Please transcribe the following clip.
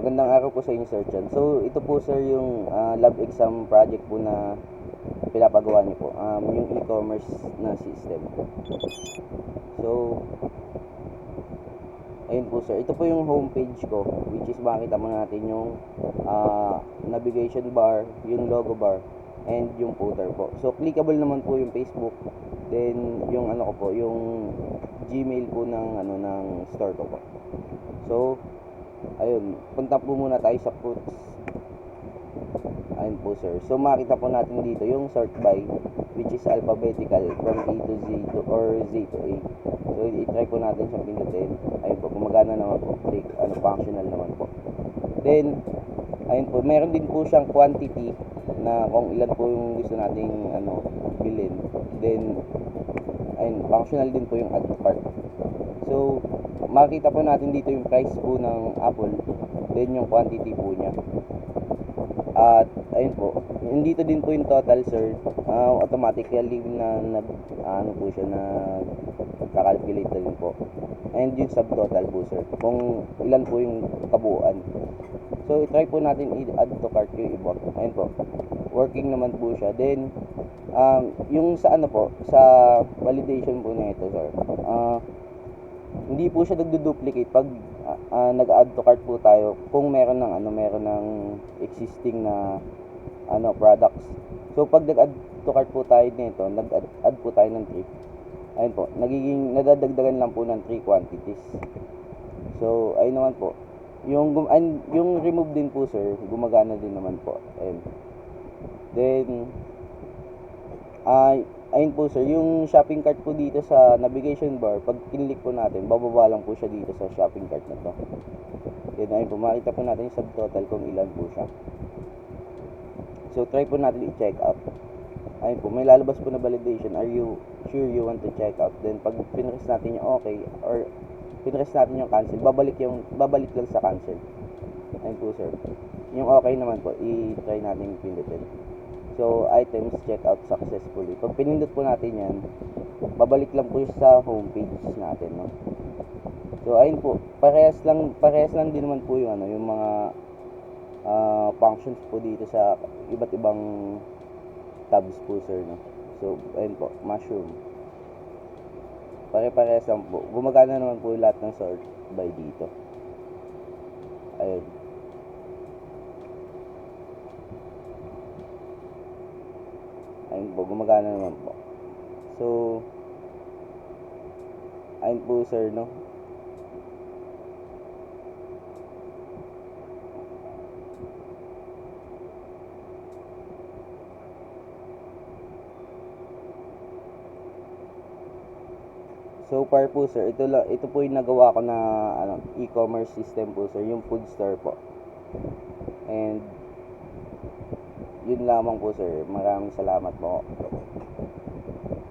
Magandang araw po sa inyo, Sir Chan. So, ito po, sir, yung lab exam project po na pinapagawa niyo po. Yung e-commerce na system. So, ayun po, sir. Ito po yung homepage ko, which is makita mo natin yung navigation bar, yung logo bar, and yung footer po. So, clickable naman po yung Facebook. Then, yung ano ko po, yung Gmail po ng store ko po. So, ayun, punta po muna tayo sa fruits. Ayun po, sir. So makita po natin dito yung sort by, which is alphabetical from A to Z to, or Z to A. So i-try po natin siyang pindutin. Ayun po, gumagana naman po. Click, functional naman po. Then, ayun po, meron din po siyang quantity na kung ilan po yung gusto nating bilhin. Then, ayun, functional din po yung add to cart. So, makita po natin dito yung price po ng apple, then yung quantity po niya. At ayun po, dito din po yung total, sir. Automatically na po siya na kakalculate na din po. And yung subtotal po, sir, kung ilan po yung kabuuan. So, i-try po natin i-add to cart yung iba. Ayun po, working naman po siya. Then, yung sa sa validation po na ito, sir, hindi po siya nagdo-duplicate pag nag-add to cart po tayo kung meron ng existing na products. So pag nag-add to cart po tayo nito, nag-add po tayo ng 3. Ayun po, nadadagdagan lang po ng 3 quantities. So ayun naman po. Yung remove din po, sir, gumagana din naman po. Ayun. Then ayun po, sir, yung shopping cart po dito sa navigation bar, pag kinlik po natin, bababa lang po siya dito sa shopping cart na to. Then ayun po, makita po natin yung subtotal kung ilan po siya. So try po natin i-check out. Ayun po, may lalabas po na validation. Are you sure you want to check out? Then pag pinress natin yung okay or pinress natin yung cancel, babalik lang sa cancel. Ayun po, sir. Yung okay naman po, i-try natin pindutin. So, items check out successfully. Pag pinindot po natin yan, babalik lang po sa homepage natin, no? So, ayun po, parehas lang din naman po yung yung mga functions po dito sa iba't ibang tabs po, sir, no? So, ayun po, mushroom. Parehas lang po. Gumagana naman po lahat ng sort by dito. Ayun. Ayun po, gumagana naman po. So, ayun po, sir, no? So far po, sir, ito po yung nagawa ko na e-commerce system po, sir, yung food store po. And yun lamang po, sir. Maraming salamat po.